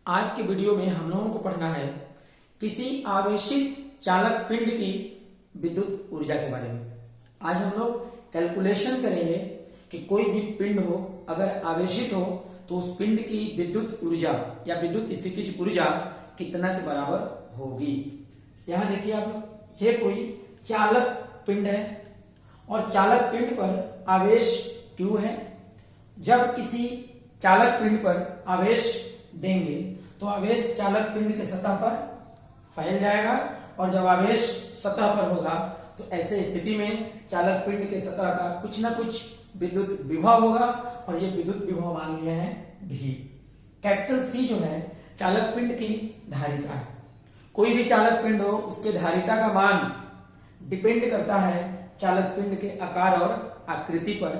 आज के वीडियो में हम लोगों को पढ़ना है किसी आवेशित चालक पिंड की विद्युत ऊर्जा के बारे में। आज हम लोग कैलकुलेशन करेंगे कि कोई भी पिंड हो अगर आवेशित हो तो उस पिंड की विद्युत ऊर्जा या विद्युत स्थितिज ऊर्जा कितना के बराबर होगी। यहां देखिए आप लोग, ये कोई चालक पिंड है और चालक पिंड पर आवेश Q है। जब किसी चालक पिंड पर आवेश देंगे तो आवेश चालक पिंड के सतह पर फैल जाएगा और जब आवेश सतह पर होगा तो ऐसे स्थिति में चालक पिंड के सतह का कुछ ना कुछ विद्युत विभव होगा और ये विद्युत विभव मान लिया है V। कैपिटल C जो है चालक पिंड की धारिता है। कोई भी चालक पिंड हो उसके धारिता का मान डिपेंड करता है चालक पिंड के आकार और आकृति पर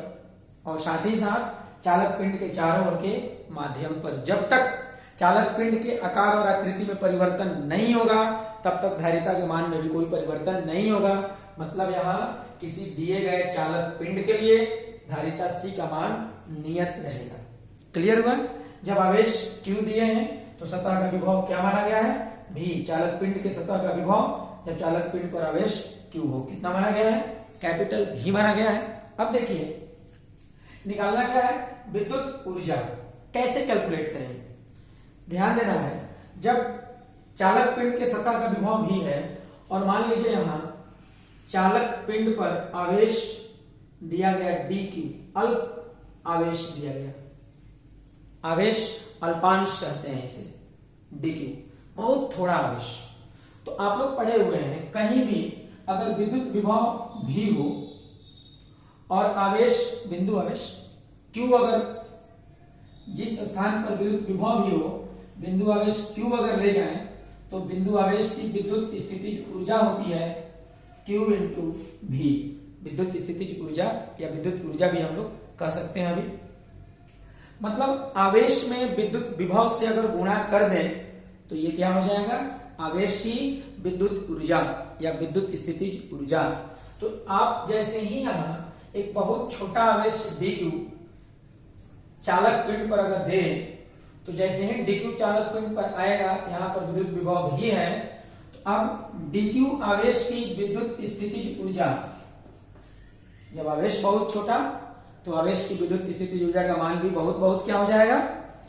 और साथ ही साथ चालक पिंड के चारों ओर के माध्यम पर। जब तक चालक पिंड के आकार और आकृति में परिवर्तन नहीं होगा तब तक धारिता के मान में भी कोई परिवर्तन नहीं होगा। मतलब यहाँ किसी दिए गए चालक पिंड के लिए धारिता C का मान नियत रहेगा। क्लियर हुआ? जब आवेश Q दिए हैं तो सतह का विभव क्या माना गया है? V। चालक पिंड के सतह का विभव जब चालक पिंड पर आवेश Q हो कितना माना गया है? कैपिटल V माना गया है। अब देखिए निकालना क्या है? विद्युत ऊर्जा। कैसे कैलकुलेट करेंगे? ध्यान देना है, जब चालक पिंड के सतह का विभव V है और मान लीजिए यहां चालक पिंड पर आवेश दिया गया dq, अल्प आवेश दिया गया, आवेश अल्पांश कहते हैं इसे, dq बहुत थोड़ा आवेश। तो आप लोग पढ़े हुए हैं कहीं भी अगर विद्युत विभव V हो और आवेश बिंदु आवेश Q, अगर जिस स्थान पर विद्युत विभव भी हो बिंदु आवेश Q अगर ले जाएं तो बिंदु आवेश की विद्युत स्थितिज ऊर्जा होती है Q इंटू V। विद्युत स्थितिज ऊर्जा या विद्युत ऊर्जा भी हम लोग कह सकते हैं। अभी मतलब आवेश में विद्युत विभव से अगर गुणा कर दें तो ये क्या हो जाएगा? आवेश की विद्युत ऊर्जा या विद्युत स्थितिज ऊर्जा। तो आप जैसे ही यहां एक बहुत छोटा आवेश dq चालक पिंड पर अगर दे तो जैसे ही dq चालक पिंड पर आएगा, यहां पर विद्युत विभव भी है, तो अब dq आवेश की विद्युत स्थितिज ऊर्जा, जब आवेश बहुत छोटा तो आवेश की विद्युत स्थितिज ऊर्जा का मान भी बहुत बहुत क्या हो जाएगा?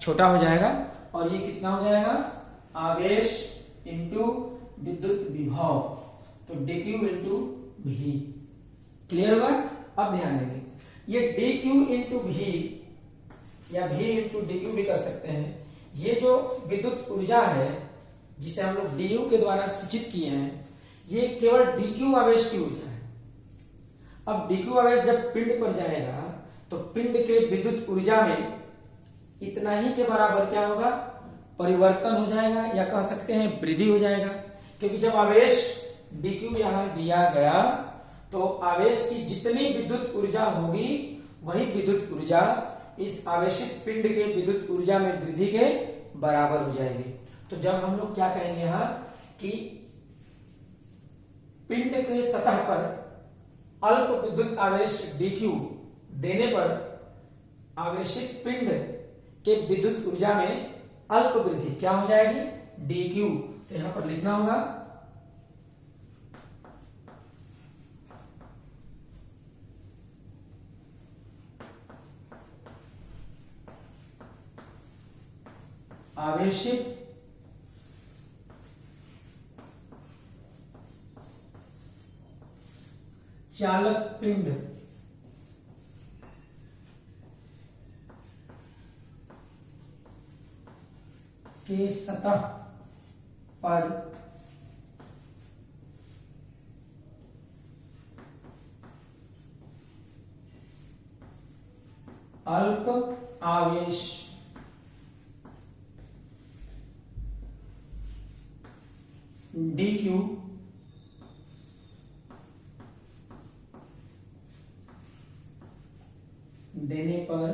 छोटा हो जाएगा। और ये कितना हो जाएगा? आवेश इंटू विद्युत विभव, तो dq इंटू V। क्लियर हुआ? अब ध्यान देंगे, ये dq इंटू V या V इंटू dq भी कर सकते हैं। ये जो विद्युत ऊर्जा है जिसे हम लोग du के द्वारा सूचित किए हैं, ये केवल dq आवेश की ऊर्जा है। अब dq आवेश जब पिंड पर जाएगा तो पिंड के विद्युत ऊर्जा में इतना ही के बराबर क्या होगा? परिवर्तन हो जाएगा या कह सकते हैं वृद्धि हो जाएगा। क्योंकि जब आवेश dq यहां दिया गया तो आवेश की जितनी विद्युत ऊर्जा होगी वही विद्युत ऊर्जा इस आवेशित पिंड के विद्युत ऊर्जा में वृद्धि के बराबर हो जाएगी। तो जब हम लोग क्या कहेंगे यहां कि पिंड के सतह पर अल्प विद्युत आवेश dq देने पर आवेशित पिंड के विद्युत ऊर्जा में अल्प वृद्धि क्या हो जाएगी? dq। तो यहां पर लिखना होगा आवेशित चालक पिंड के सतह पर अल्प आवेश dq देने पर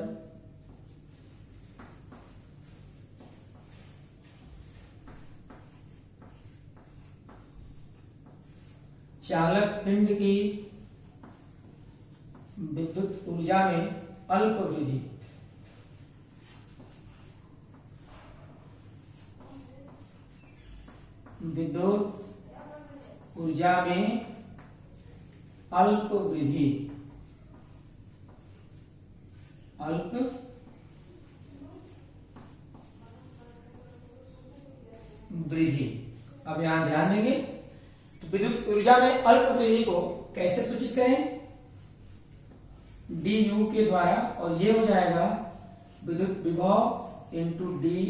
चालक पिंड की विद्युत ऊर्जा में अल्प वृद्धि विद्युत ऊर्जा में अल्प वृद्धि, अल्प वृद्धि। अब यहां ध्यान देंगे तो विद्युत ऊर्जा में अल्प वृद्धि को कैसे सूचित करें, डी यू के द्वारा, और ये हो जाएगा विद्युत विभव इंटू डी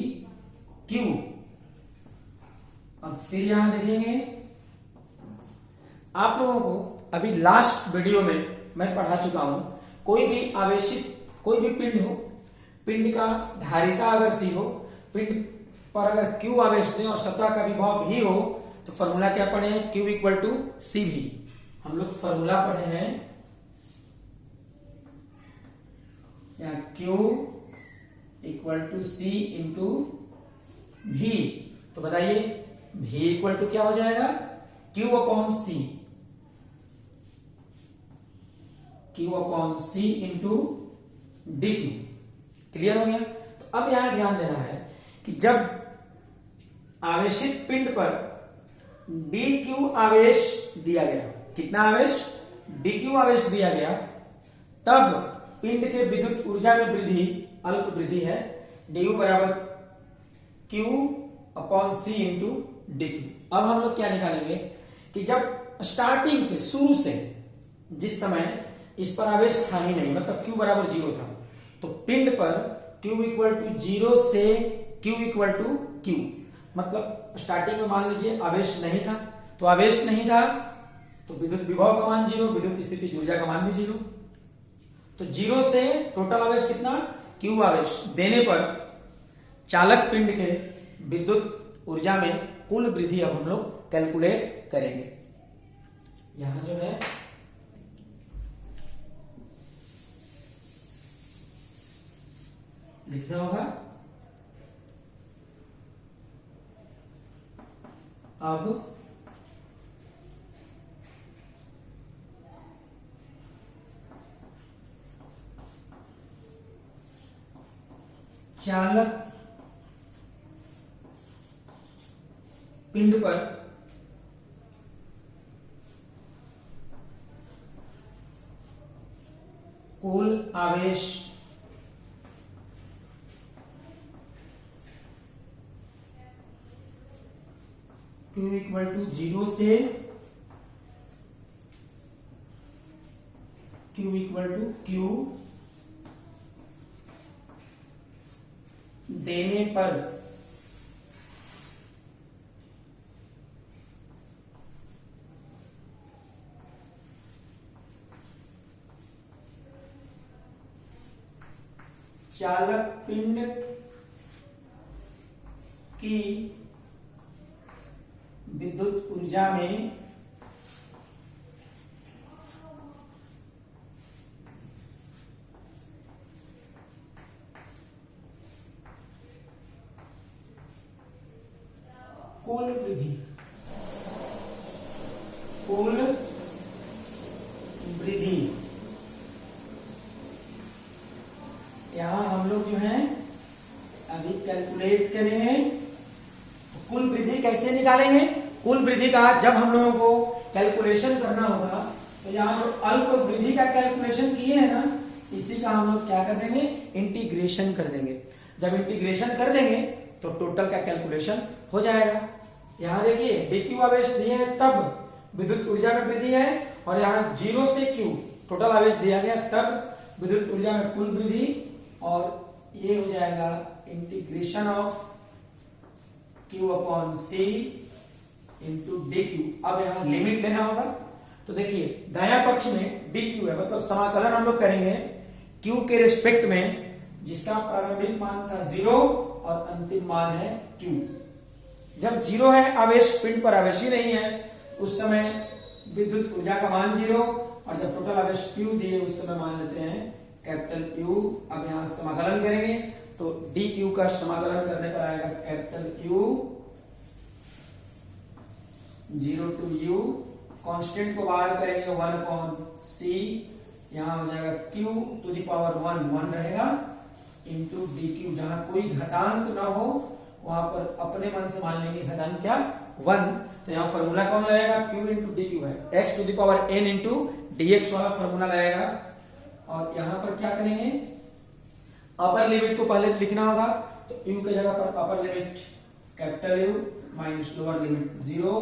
क्यू। और फिर यहां देखेंगे, आप लोगों को अभी लास्ट वीडियो में मैं पढ़ा चुका हूं, कोई भी आवेशित कोई भी पिंड हो, पिंड का धारिता अगर सी हो, पिंड पर अगर क्यू आवेश दें और सतह का विभव भी हो, तो फॉर्मूला क्या पढ़े हैं, क्यू इक्वल टू सी भी। हम लोग फॉर्मूला पढ़े हैं या Q equal to C into V. तो बताइए भी इक्वल टू क्या हो जाएगा, Q upon C, Q upon C into D Q. Clear हो गया। तो अब यहां ध्यान देना है कि जब आवेशित पिंड पर डी क्यू आवेश दिया गया, कितना आवेश, डी क्यू आवेश दिया गया, तब पिंड के विद्युत ऊर्जा में वृद्धि अल्प वृद्धि है, डी यू बराबर Q upon C into D Q. अब हम लोग क्या निकालेंगे कि जब स्टार्टिंग से, शुरू से, जिस समय इस पर आवेश था ही नहीं, मतलब क्यू बराबर जीरो था, तो पिंड पर क्यू इक्वल टू जीरो से क्यू इक्वल टू क्यू, मतलब स्टार्टिंग में मान लीजिए आवेश नहीं था, तो आवेश नहीं था तो विद्युत विभव का मान जीरो, विद्युत स्थिति ऊर्जा का मान भी जीरो। तो जीरो से टोटल आवेश कितना, क्यू आवेश देने पर चालक पिंड के विद्युत ऊर्जा में कुल वृद्धि अब हम लोग कैलकुलेट करेंगे। यहां जो है लिखना होगा, अब चालक पिंड पर कुल आवेश Q इक्वल टू जीरो से Q इक्वल टू Q देने पर चालक पिंड की विद्युत ऊर्जा में कुल वृद्धि, कुल वृद्धि, यहां हम लोग जो है अभी कैलकुलेट करेंगे। तो कुल वृद्धि कैसे निकालेंगे, कुल वृद्धि का जब हम लोगों को कैलकुलेशन करना होगा, तो यहां जो अल्प वृद्धि का कैलकुलेशन किए हैं ना, इसी का हम लोग क्या कर देंगे, इंटीग्रेशन कर देंगे। जब इंटीग्रेशन कर देंगे तो टोटल का कैलकुलेशन हो जाएगा। यहां देखिए डीक्यू आवेश दिए हैं तब विद्युत ऊर्जा में वृद्धि है, और यहां जीरो से क्यू टोटल आवेश दिया गया तब विद्युत ऊर्जा में कुल वृद्धि, और ये हो जाएगा integration of Q upon C into D Q. अब यहां लिमिट लेना होगा। तो देखिए दाया पक्ष में डी क्यू है, मतलब समाकलन हम लोग करेंगे क्यू के रिस्पेक्ट में, जिसका प्रारंभिक मान था जीरो और अंतिम मान है क्यू। जब जीरो है आवेश, पिंड पर आवेश ही नहीं है, उस समय विद्युत ऊर्जा का मान जीरो, और जब टोटल आवेश क्यू दिए उस समय मान लेते हैं कैपिटल क्यू। अब यहां समाकलन करेंगे तो डी क्यू का समाकलन करने पर आएगा capital Q zero to U, constant को बाहर करेंगे वन अपॉन सी, यहां हो जाएगा Q to the power one, one रहेगा, इंटू डी क्यू। जहां कोई घटांक ना हो वहां पर अपने मन से मान लेंगे घातांक क्या 1। तो यहाँ फॉर्मूला कौन लगेगा, q इंटू डी क्यू है, x to the power n into dx वाला फॉर्मूला लगेगा। और यहाँ पर क्या करेंगे, अपर लिमिट को पहले लिखना होगा, तो u की जगह पर upper limit capital U minus lower limit 0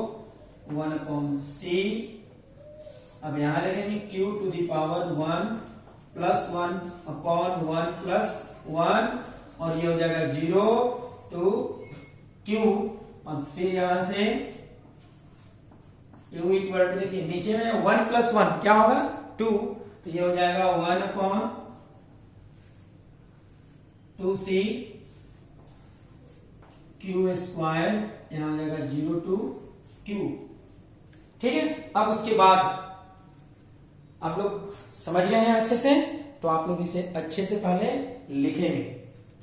1 upon c। अब यहां लिखेंगे q to the power 1 plus 1 upon 1 plus 1 और ये हो जाएगा 0 टू q। और फिर यहां से u इक्वल टू, देखिए नीचे में 1 प्लस 1 क्या होगा 2, तो ये हो जाएगा 1 अपॉन 2c q स्क्वायर, यहां हो जाएगा 0 टू q। ठीक है, अब उसके बाद आप लोग समझ गए हैं अच्छे से, तो आप लोग इसे अच्छे से पहले लिखेंगे,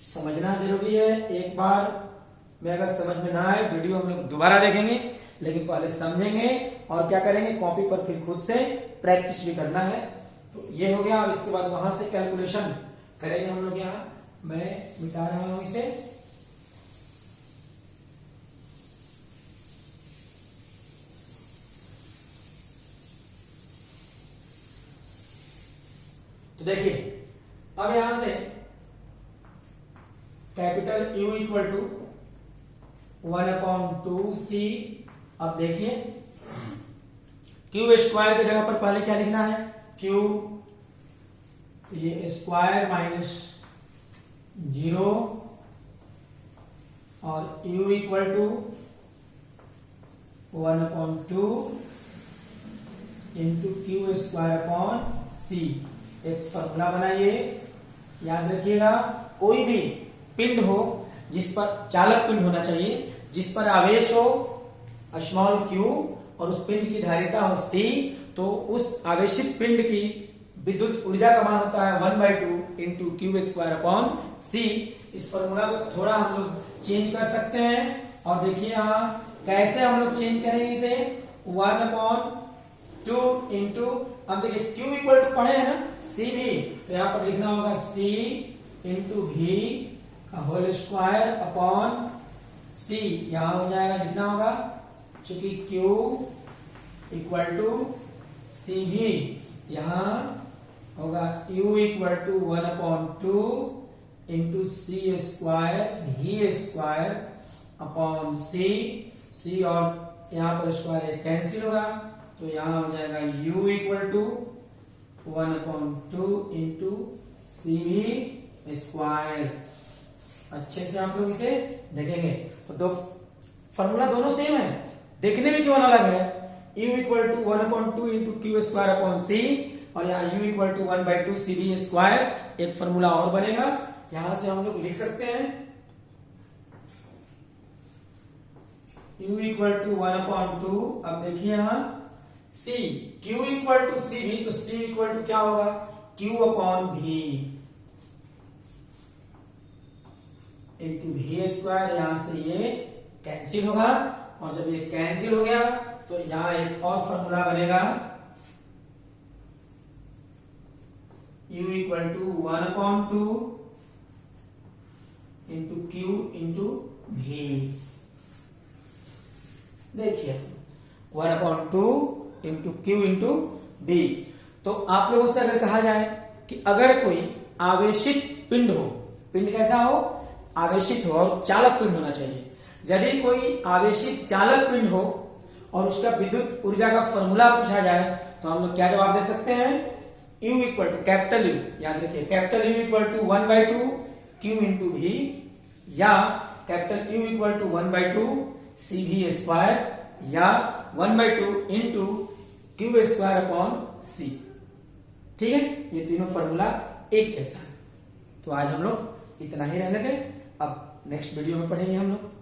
समझना जरूरी है। एक बार में अगर समझ में ना आए वीडियो हम लोग दोबारा देखेंगे, लेकिन पहले समझेंगे और क्या करेंगे, कॉपी पर फिर खुद से प्रैक्टिस भी करना है। तो ये हो गया। अब इसके बाद वहां से कैलकुलेशन करेंगे हम लोग। यहाँ मैं मिटा रहा हूं इसे। तो देखिए अब यहां से capital U equal to 1 upon 2c। अब देखिए q स्क्वायर की जगह पर पहले क्या लिखना है, q, तो ये स्क्वायर माइनस 0 और u equal to 1 upon 2 into Q square upon c। एक फॉर्मूला बनाइए, याद रखिएगा कोई भी पिंड हो जिस पर चालक पिंड होना चाहिए, जिस पर आवेश हो स्मॉल q और उस पिंड की धारिता हो c, तो उस आवेशित पिंड की विद्युत ऊर्जा का मान होता है 1/2 into Q square upon c। इस फॉर्मूला को थोड़ा हम लोग चेंज कर सकते हैं। और देखिए यहाँ कैसे हम लोग चेंज करेंगे इसे, 1 अपॉन 2 इंटू, अब देखिए q इक्वल टू पढ़े है ना c भी, तो यहाँ पर लिखना होगा c इंटू v का होल स्क्वायर अपॉन c। यहां हो जाएगा, लिखना होगा चूंकि q इक्वल टू सी भी, यहां होगा u equal to 1 upon 2 into C square ही स्क्वायर अपॉन सी और यहां पर स्क्वायर कैंसिल होगा, तो यहां हो जाएगा u equal to 1 upon 2 into C भी स्क्वायर। अच्छे से आप लोग इसे देखेंगे तो दो फॉर्मूला दोनों सेम है, देखने में क्यों अलग है। u equal to 1 upon 2 into Q square upon C और यहाँ u equal to 1/2 C B square. एक फॉर्मूला और बनेगा, यहां से हम लोग लिख सकते हैं u इक्वल टू 1 अपॉन 2। अब देखिए यहाँ c, q equal to C V, तो c इक्वल टू क्या होगा q upon v into V square. यहां से ये कैंसिल होगा और जब ये कैंसिल हो गया तो यहां एक और फॉर्मूला बनेगा u equal to 1 upon 2 into Q into V. देखिए 1 upon 2 into Q into B. तो आप लोगों से अगर कहा जाए कि अगर कोई आवेशित पिंड हो, पिंड कैसा हो आवेशित हो और चालक पिंड होना चाहिए। यदि कोई आवेशित चालक पिंड हो और उसका विद्युत ऊर्जा का फॉर्मूला पूछा जाए तो हम लोग क्या जवाब दे सकते हैं, U equal to capital U, याद रखिए capital U equal to 1/2 Q into V, या capital U equal to 1/2 C भी स्क्वायर, या 1/2 into Q square upon C. ठीक है, ये तीनों फॉर्मूला एक जैसा है। तो आज हम लोग इतना ही रहने दें, अब नेक्स्ट वीडियो में पढ़ेंगे हम लोग।